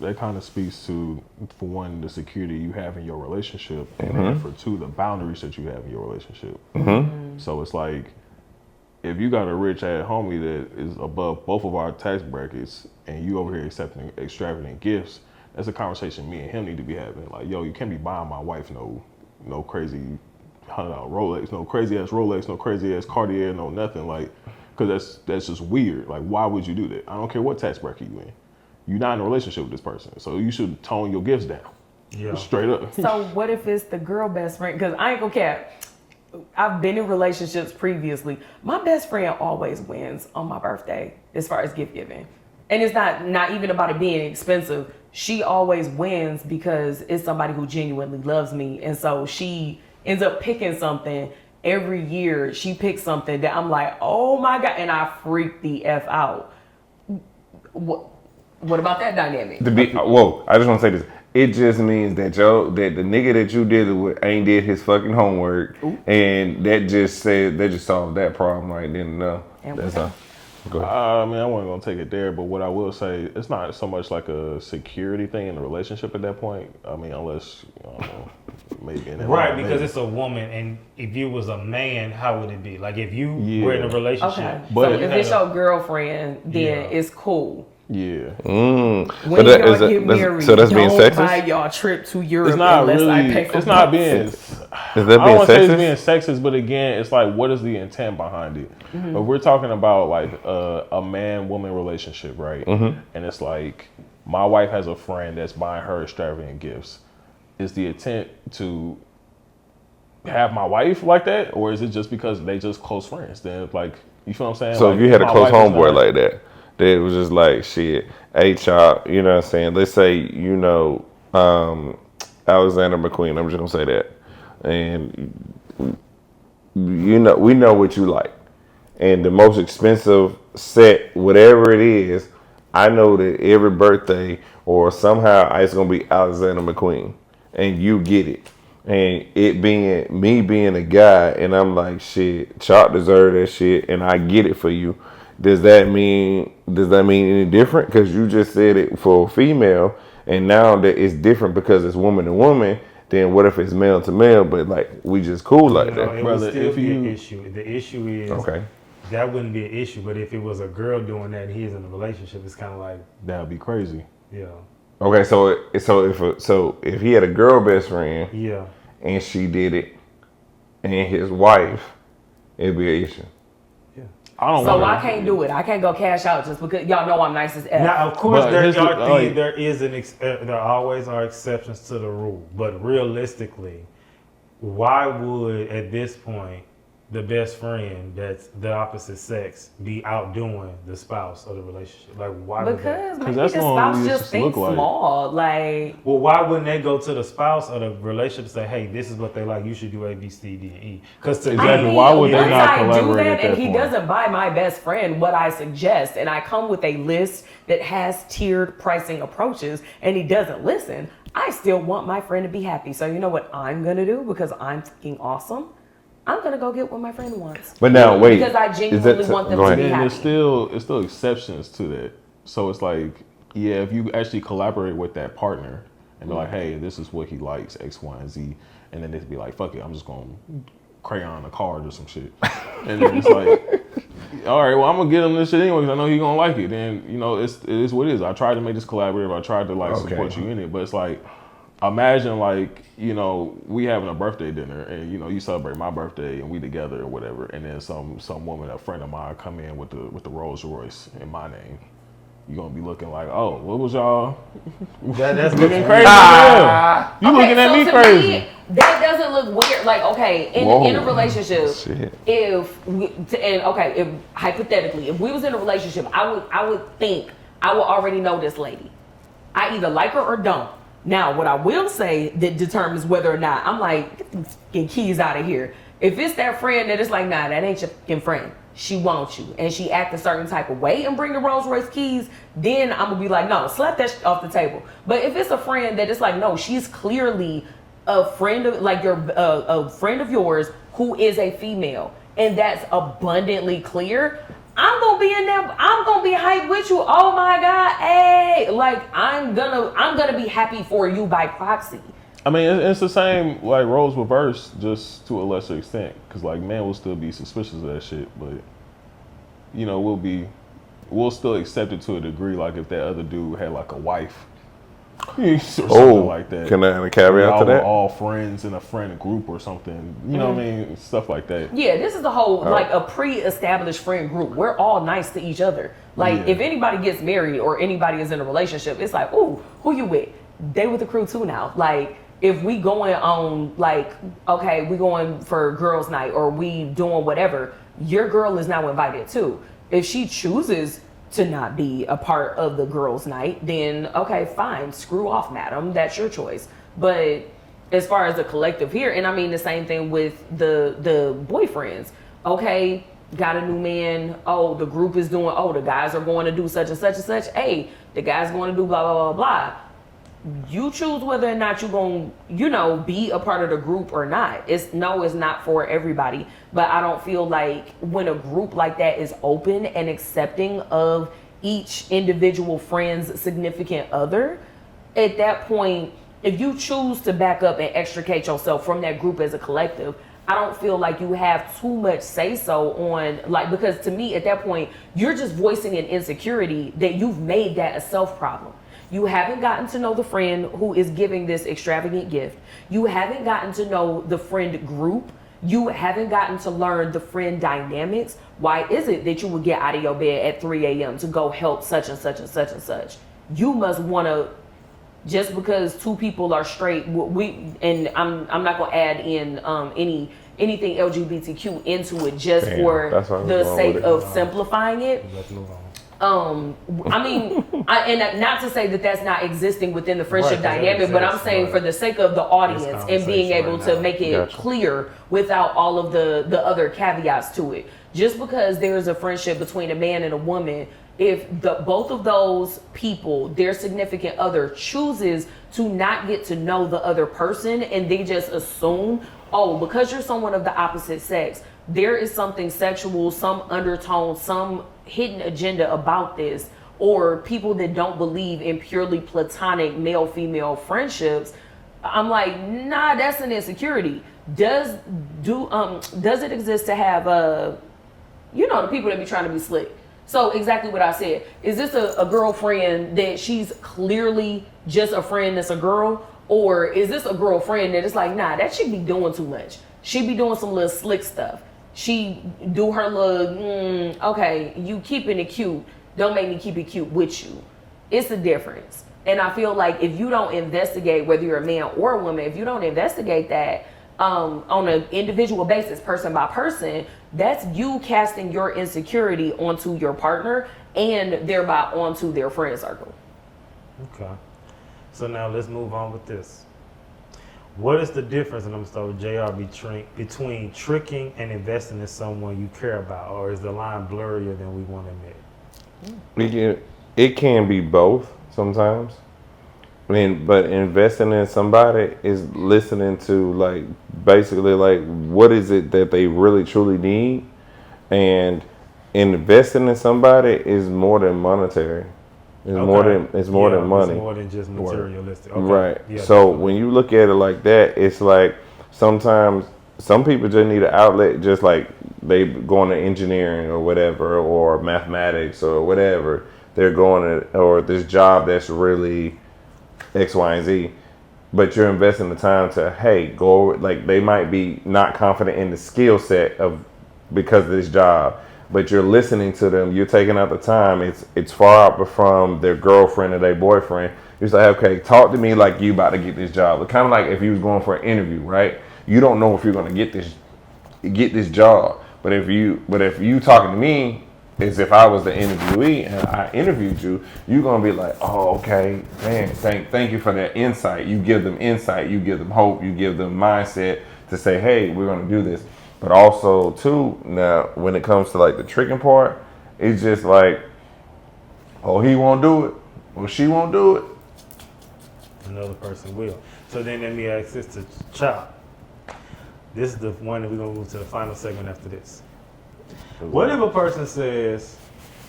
that kind of speaks to, for one, the security you have in your relationship, and then for two, the boundaries that you have in your relationship. So it's like, if you got a rich ass homie that is above both of our tax brackets and you over here accepting extravagant gifts, that's a conversation me and him need to be having. Like, yo, you can't be buying my wife no crazy $100 Rolex, no crazy ass Rolex, no crazy ass Cartier, no nothing. Like, because that's just weird. Like, why would you do that? I don't care what tax bracket you in. You're not in a relationship with this person, so you should tone your gifts down. Yeah, straight up. So what if it's the girl best friend? Because I ain't gonna cap. I've been in relationships previously. My best friend always wins on my birthday as far as gift giving. And it's not even about it being expensive. She always wins because it's somebody who genuinely loves me. And so she ends up picking something every year. She picks something that I'm like, oh my God. And I freak the F out. What about that dynamic? I just want to say this. It just means that that the nigga that you dealing with ain't did his fucking homework. And that just solved that problem right then and now. That's all. Go ahead. I mean, I wasn't gonna take it there, but what I will say, it's not so much like a security thing in the relationship at that point. I mean, unless make. And Right, because it's a woman, and if you was a man, how would it be? Like if you were in a relationship, Okay, but so if it's your girlfriend, then it's cool. Yeah. When But y'all get married, so that's being don't sexist? buy y'all trip to Europe It's not unless I really. pay for It's not both. being. Is that I being don't want to say sexist? it's being sexist, but again, it's like, what is the intent behind it? Mm-hmm. If we're talking about like a man-woman relationship, right? Mm-hmm. And it's like, my wife has a friend that's buying her extravagant gifts. Is the intent to have my wife like that, or is it just because they just close friends? Then like, you feel what I'm saying? So like, if you had a my close wife is homeboy not- like that it was just like, shit, hey, chop, you know what I'm saying? Let's say, Alexander McQueen, I'm just going to say that. And, we know what you like. And the most expensive set, whatever it is, I know that every birthday or somehow it's going to be Alexander McQueen. And you get it. And it being me being a guy, and I'm like, shit, Chop deserve that shit, and I get it for you. Does that mean any different? Because you just said it for a female, and now that it's different because it's woman to woman. Then what if it's male to male? But like we just cool like that, it Brother, would still if be an you- issue. The issue is okay. that wouldn't be an issue. But if it was a girl doing that and he's in a relationship, it's kind of like, That would be crazy. yeah, Okay, so if he had a girl best friend yeah. and she did it, and his wife, it'd be an issue. I don't So want I can't do it. I can't go cash out just because y'all know I'm nice as F. Now, of course, But there here's the- like- there always are exceptions to the rule. But realistically, why would at this point the best friend that's the opposite sex be outdoing the spouse of the relationship? Like, why would that? Because maybe the that's what spouse it just just thinks look like. small. Like, Well, why wouldn't they go to the spouse of the relationship and say, "Hey, this is what they like. You should do A, B, C, D, and E"? Because to Exactly. them, Why would they once not I do collaborate that at that and he point? doesn't buy my best friend what I suggest, and I come with a list that has tiered pricing approaches, and he doesn't listen, I still want my friend to be happy. So you know what I'm gonna do, because I'm fucking awesome? I'm gonna go get what my friend wants. But now wait, Because I genuinely want them go to ahead. be And happy. it's still exceptions to that. So it's like, yeah, if you actually collaborate with that partner and be like, hey, this is what he likes, X, Y, and Z, and then they'd be like, fuck it, I'm just gonna crayon a card or some shit. And then it's like, all right, well, I'm gonna get him this shit anyway because I know he's gonna like it. Then it is what it is. I tried to make this collaborative. I tried to like support you in it, but it's like, imagine like, we having a birthday dinner and you celebrate my birthday and we together or whatever, and then some woman, a friend of mine, come in with the Rolls Royce in my name. You're gonna be looking like, oh, what was y'all that's looking crazy? You looking at me to crazy? Me, that doesn't look weird. Like, okay, in a relationship, Shit. if hypothetically, if we was in a relationship, I would think I would already know this lady. I either like her or don't. Now, what I will say that determines whether or not I'm like, get the fucking keys out of here. If it's that friend that is like, nah, that ain't your fucking friend. She wants you, and she act a certain type of way and bring the Rolls Royce keys, then I'm gonna be like, no, slap that shit off the table. But if it's a friend that is like, no, she's clearly a friend of like a friend of yours who is a female, and that's abundantly clear, I'm gonna be in there. I'm gonna be hyped with you. Oh my god, hey! Like I'm gonna be happy for you by proxy. I mean, it's the same like roles reversed, just to a lesser extent. Cause like men will still be suspicious of that shit, but we'll still accept it to a degree. Like if that other dude had like a wife or something like that. Can I have a caveat Y'all to were that? all friends in a friend group or something. You know what I mean? Stuff like that. Yeah, this is the whole like a pre-established friend group. We're all nice to each other. Like if anybody gets married or anybody is in a relationship, it's like, ooh, who you with? They with the crew too now. Like if we going on like, okay, we going for girls' night or we doing whatever, your girl is now invited too. If she chooses to not be a part of the girls' night, then okay, fine, screw off, madam. That's your choice. But as far as the collective here, and I mean the same thing with the boyfriends. Okay, got a new man. Oh, the group is doing. Oh, the guys are going to do such and such and such. Hey, the guy's going to do blah blah blah blah. You choose whether or not you're going to, be a part of the group or not. It's not for everybody. But I don't feel like when a group like that is open and accepting of each individual friend's significant other, at that point, if you choose to back up and extricate yourself from that group as a collective, I don't feel like you have too much say so on, like, because to me at that point, you're just voicing an insecurity that you've made that a self problem. You haven't gotten to know the friend who is giving this extravagant gift. You haven't gotten to know the friend group. You haven't gotten to learn the friend dynamics. Why is it that you would get out of your bed at 3 a.m. to go help such and such and such and such? You must want to, just because two people are straight, and I'm not gonna add in anything LGBTQ into it just for the sake of simplifying it. I mean, and not to say that that's not existing within the friendship dynamic, but I'm saying for the sake of the audience and being able to make it clear without all of the other caveats to it. Just because there's a friendship between a man and a woman, if both of those people, their significant other, chooses to not get to know the other person and they just assume, oh, because you're someone of the opposite sex, there is something sexual, some undertone, some hidden agenda about this, or people that don't believe in purely platonic male-female friendships, I'm like, nah, that's an insecurity. Does it exist to have the people that be trying to be slick? So exactly what I said. Is this a girlfriend that she's clearly just a friend that's a girl? Or is this a girlfriend that is like, nah, that should be doing too much. She be doing some little slick stuff. She do her little, okay, you keeping it cute. Don't make me keep it cute with you. It's a difference. And I feel like if you don't investigate, whether you're a man or a woman, if you don't investigate that on an individual basis, person by person, that's you casting your insecurity onto your partner and thereby onto their friend circle. Okay. So now let's move on with this. What is the difference, and I'm going to start with JR, between tricking and investing in someone you care about, or is the line blurrier than we want to admit? It can be both sometimes. But investing in somebody is listening to, like, basically, like, what is it that they really truly need, and investing in somebody is more than monetary. It's more than money. It's more than just materialistic. Okay. Right. Yeah, so definitely. When you look at it like that, it's like sometimes some people just need an outlet, just like they going to engineering or whatever, or mathematics or whatever. They're going to, or this job that's really X, Y, and Z. But you're investing the time to, hey, go, like they might be not confident in the skill set because of this job. But you're listening to them, you're taking out the time. It's far out from their girlfriend or their boyfriend. You're like, okay, talk to me like you about to get this job. It's kind of like if you was going for an interview, right? You don't know if you're going to get this job. But if you talking to me as if I was the interviewee and I interviewed you, you're going to be like, oh, okay, man, thank you for that insight. You give them insight, you give them hope, you give them mindset to say, hey, we're going to do this. But also, too, now, when it comes to, like, the tricking part, it's just like, oh, he won't do it, or she won't do it. Another person will. So then let me ask this to Chop. This is the one that we're going to move to the final segment after this. What if a person says,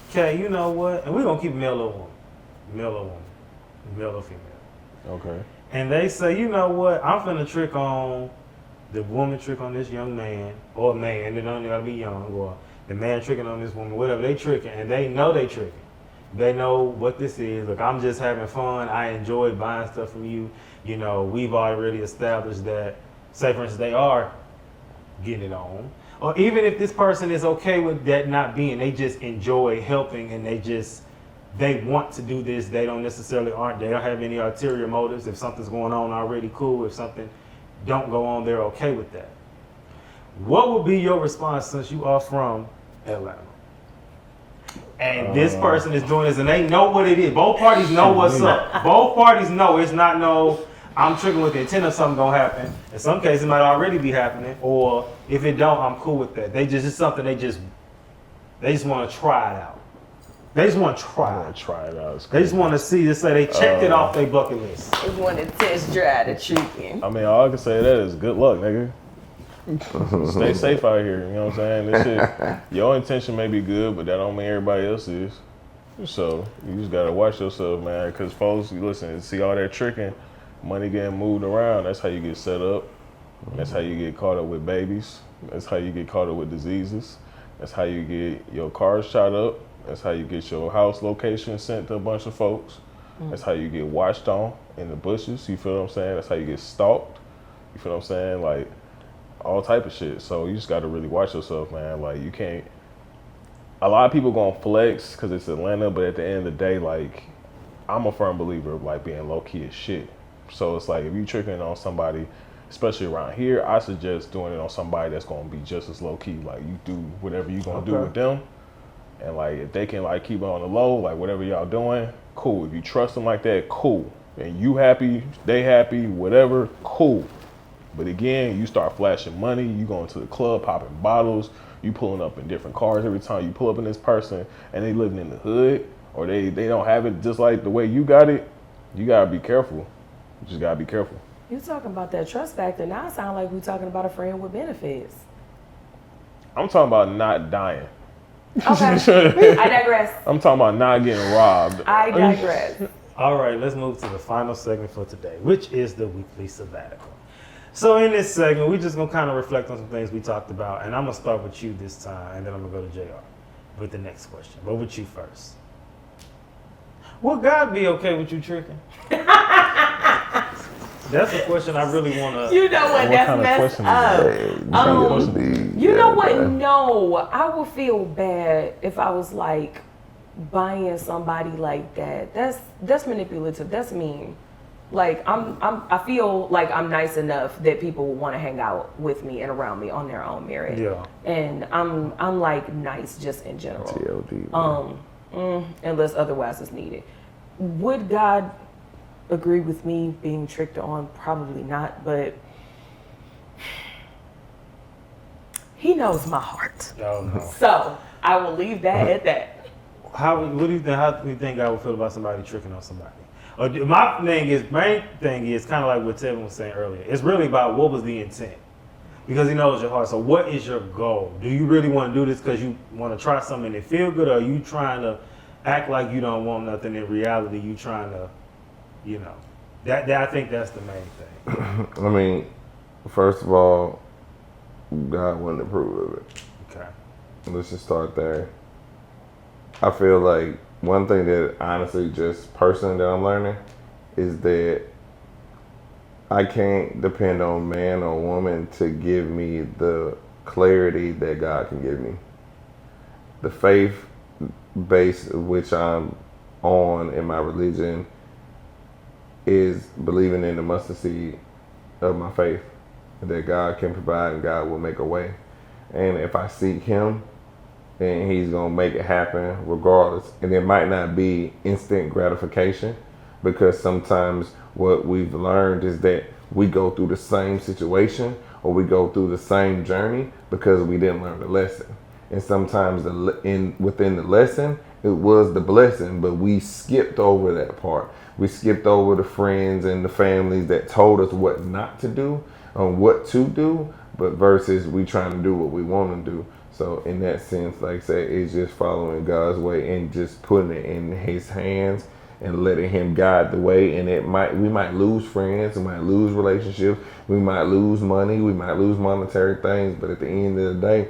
okay, you know what, and we're going to keep male or female. Okay. And they say, you know what, I'm finna trick on the woman, trick on this young man, or man, they don't gotta be young, or the man tricking on this woman, whatever, they tricking, and they know they tricking. They know what this is. Look, I'm just having fun. I enjoy buying stuff from you. You know, we've already established that, say for instance, they are getting it on. Or even if this person is okay with that not being, they just enjoy helping and they want to do this. They don't have any ulterior motives. If something's going on already, cool. If something don't go on, they're okay with that. What would be your response since you are from Atlanta? And this person is doing this and they know what it is. Both parties know what's up. Both parties know it's not I'm tricking with the intent of something gonna happen. In some cases it might already be happening, or if it don't, I'm cool with that. It's something they just want to try it out. They just want to try it out. They just want to see this. Say they checked it off their bucket list. They want to test drive the tricking. I mean, all I can say to that is good luck, nigga. Stay safe out here. You know what I'm saying? This shit, your intention may be good, but that don't mean everybody else is. So you just gotta watch yourself, man. Because folks, listen, see all that tricking. money getting moved around. That's how you get set up. That's how you get caught up with babies. That's how you get caught up with diseases. That's how you get your car shot up. That's how you get your house location sent to a bunch of folks. That's how you get watched on in the bushes. You feel what I'm saying? That's how you get stalked. You feel what I'm saying? Like, all type of shit. So you just got to really watch yourself, man. Like, you can't. A lot of people gonna flex because it's Atlanta, but at the end of the day, like, I'm a firm believer of like being low key as shit. So it's like if you tricking on somebody, especially around here, I suggest doing it on somebody that's gonna be just as low key. Like, you do whatever you gonna do with them, and like if they can like keep it on the low, like whatever y'all doing, cool. If you trust them like that, cool. And you happy, they happy, whatever, cool. But again, you start flashing money, you going to the club, popping bottles, you pulling up in different cars every time you pull up in this person, and they living in the hood, or they don't have it just like the way you got it, you gotta be careful. You just gotta be careful. You talking about that trust factor, now it sounds like we talking about a friend with benefits. I'm talking about not dying. Okay, I digress. I'm talking about not getting robbed. I digress. All right, let's move to the final segment for today, which is the weekly sabbatical. So in this segment, we're just gonna kind of reflect on some things we talked about, and I'm gonna start with you this time, and then I'm gonna go to JR with the next question. But with you first. Will God be okay with you tricking? That's a question I really wanna. You know what? That's kind of messed question up. is that? You know what? No, I would feel bad if I was like buying somebody like that. That's manipulative. That's mean. Like I feel like I'm nice enough that people want to hang out with me and around me on their own merit. Yeah. And I'm like nice just in general. TLD. Unless otherwise is needed. Would God agree with me being tricked on? Probably not, but He knows my heart. Oh, no. So I will leave that at that. How do you think God would feel about somebody tricking on somebody? My main thing is kind of like what Tevin was saying earlier. It's really about what was the intent, because He knows your heart. So what is your goal? Do you really want to do this because you want to try something and feel good, or are you trying to act like you don't want nothing? In reality, you trying to, that I think that's the main thing. I mean, first of all, God wouldn't approve of it. Okay. Let's just start there. I feel like one thing that honestly, just personally that I'm learning is that I can't depend on man or woman to give me the clarity that God can give me. The faith base which I'm on in my religion is believing in the mustard seed of my faith, that God can provide and God will make a way. And if I seek Him, and He's gonna make it happen regardless. And it might not be instant gratification, because sometimes what we've learned is that we go through the same situation or we go through the same journey because we didn't learn the lesson. And sometimes within the lesson, it was the blessing, but we skipped over that part. We skipped over the friends and the families that told us what not to do, what to do, but versus we trying to do what we want to do. So in that sense, like I said, it's just following God's way and just putting it in His hands and letting Him guide the way. And we might lose friends, we might lose relationships, we might lose money, we might lose monetary things. But at the end of the day,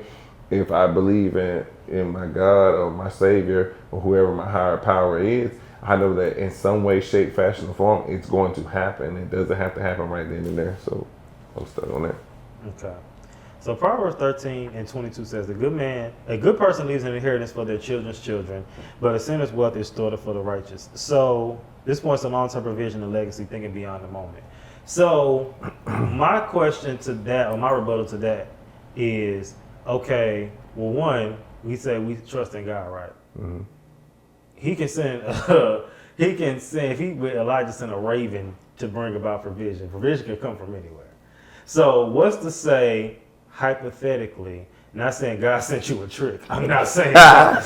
if I believe in my God or my Savior or whoever my higher power is, I know that in some way, shape, fashion, or form, it's going to happen. It doesn't have to happen right then and there. So I'm stuck on that. Okay. So Proverbs 13:22 says, a good person leaves an inheritance for their children's children, but a sinner's wealth is stored up for the righteous. So this points to long-term provision and legacy, thinking beyond the moment. So my question to that, or my rebuttal to that is, okay, well, one, we say we trust in God, right? Mm-hmm. He can send, if Elijah sent a raven to bring about provision. Provision can come from anywhere. So what's to say, hypothetically, not saying God sent you a trick. I'm not saying that.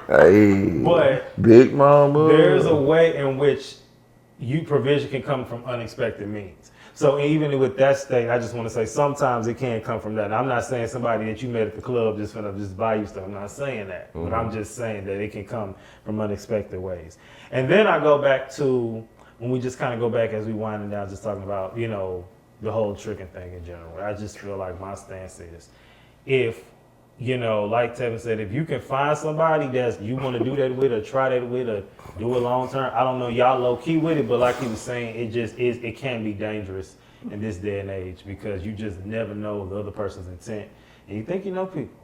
Hey, but Big Mama, there's a way in which provision can come from unexpected means. So even with that state, I just want to say sometimes it can come from that. And I'm not saying somebody that you met at the club just gonna just buy you stuff. I'm not saying that, but I'm just saying that it can come from unexpected ways. And then I go back to when we just kind of go back as we winding down, just talking about, you know, the whole tricking thing in general, I just feel like my stance is, if, you know, like Tevin said, if you can find somebody that you want to do that with or try that with or do it long term, I don't know, y'all low key with it, but like he was saying, it just is, it can be dangerous in this day and age because you just never know the other person's intent. And you think you know people.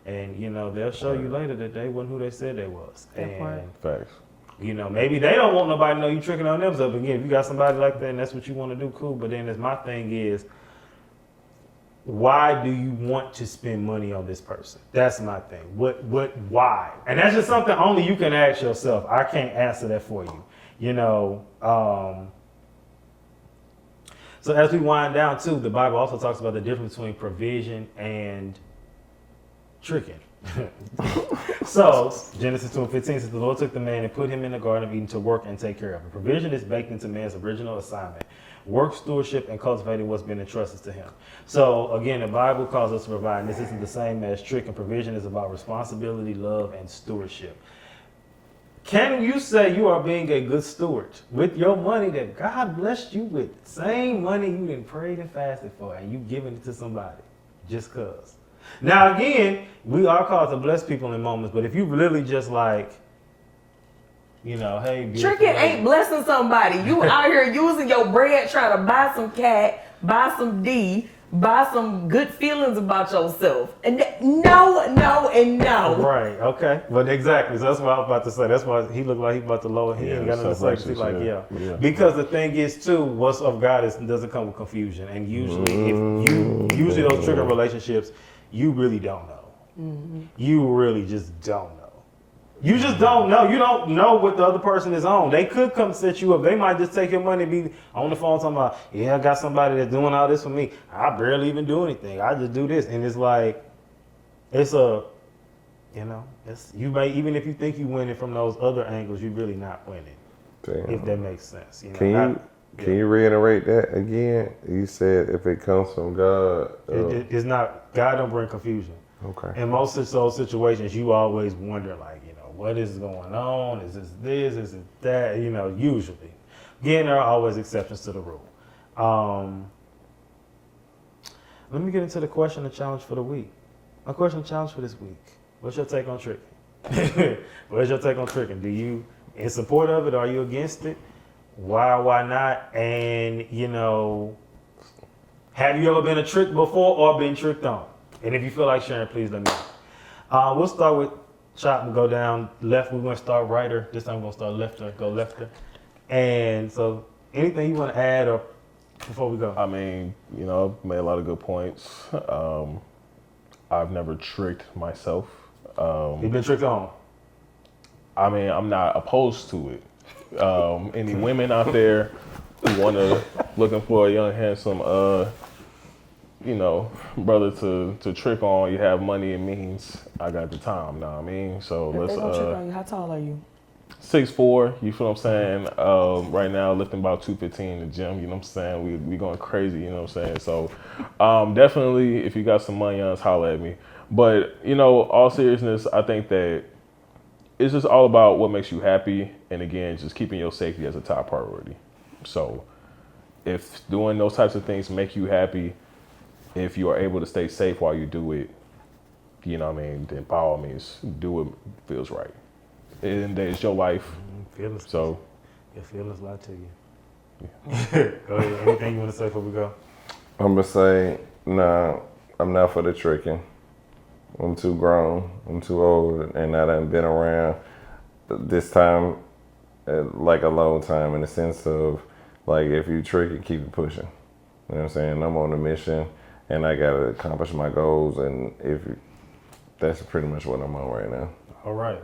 And, you know, they'll show you later that they wasn't who they said they was. And, Facts. you know, maybe they don't want nobody to know you tricking on them. So, again, if you got somebody like that and that's what you want to do, cool. But then my thing is, why do you want to spend money on this person? That's my thing. Why? And that's just something only you can ask yourself. I can't answer that for you. You know, so as we wind down too, the Bible also talks about the difference between provision and tricking. So Genesis 2:15 says the Lord took the man and put him in the Garden of Eden to work and take care of it. Provision is baked into man's original assignment. Work, stewardship, and cultivating what's been entrusted to him. So again, the Bible calls us to provide. And this isn't the same as trick, and provision is about responsibility, love, and stewardship. Can you say you are being a good steward with your money that God blessed you with? Same money you done prayed and fasted for, and you giving it to somebody just cause. Now again, we are called to bless people in moments, but if you literally just like, you know, hey, Tricking ain't blessing somebody. You out here using your bread trying to buy some cat, buy some D, buy some good feelings about yourself. And no, and no. Right, okay. But exactly, so that's what I was about to say. That's why he looked like he about to lower. He ain't got nothing to say. He's like, yeah. Because the thing is too, what's of God doesn't come with confusion. And usually usually those trigger relationships, you really don't know. You really just don't know. You just don't know. You don't know what the other person is on. They could come set you up. They might just take your money and be on the phone talking about, yeah, I got somebody that's doing all this for me. I barely even do anything. I just do this. And it's like, it's a, you know, you may, even if you think you winning from those other angles, you're really not winning. Damn. If that makes sense. You know, can you reiterate that again? You said if it comes from God. It's not, God don't bring confusion. Okay. In most of those situations, you always wonder, like, you know, what is going on? Is this? Is it that? You know, usually. Again, there are always exceptions to the rule. Let me get into the question and challenge for the week. My question and challenge for this week. What's your take on tricking? What's your take on tricking? Do you in support of it? Are you against it? Why not? And, you know, have you ever been a trick before or been tricked on? And if you feel like sharing, please let me know. We'll start with chop and go down left. We're going to start righter. This time we're going to start lefter, go lefter. And so anything you want to add or before we go? I mean, you know, made a lot of good points. I've never tricked myself. You've been tricked on? I mean, I'm not opposed to it. Any women out there who looking for a young, handsome, you know, brother to trick on, you have money and means, I got the time, know what I mean? So If let's they don't trick on you, how tall are you? 6'4", you feel what I'm saying? Right now lifting about 215 in the gym, you know what I'm saying? We going crazy, you know what I'm saying? So definitely if you got some money on us, holler at me. But, you know, all seriousness, I think that it's just all about what makes you happy, and again, just keeping your safety as a top priority. So if doing those types of things make you happy, if you are able to stay safe while you do it, you know what I mean, then by all means, do what feels right. And it's your life. Feelings. So your feelings lie to you. Yeah. Go ahead. Anything you want to say before we go? I'm going to say, nah, I'm not for the tricking. I'm too grown. I'm too old. And I done been around this time, like a long time, in the sense of, like, if you trick it, keep it pushing. You know what I'm saying? I'm on a mission. And I gotta accomplish my goals, and that's pretty much what I'm on right now. All right.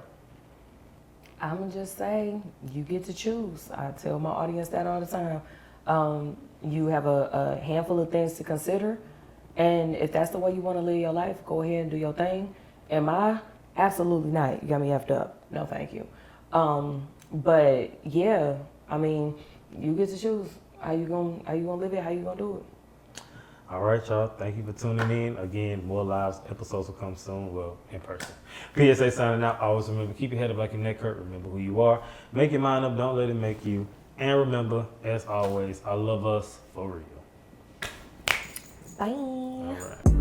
I'm gonna just say you get to choose. I tell my audience that all the time. You have a handful of things to consider, and if that's the way you want to live your life, go ahead and do your thing. Am I? Absolutely not. You got me effed up. No, thank you. But yeah, I mean, you get to choose how you gonna live it, how you gonna do it. All right, y'all. Thank you for tuning in. Again, more live episodes will come soon. Well, in person. PSA signing out. Always remember, keep your head up like your neck hurt. Remember who you are. Make your mind up. Don't let it make you. And remember, as always, I love us for real. Bye. All right.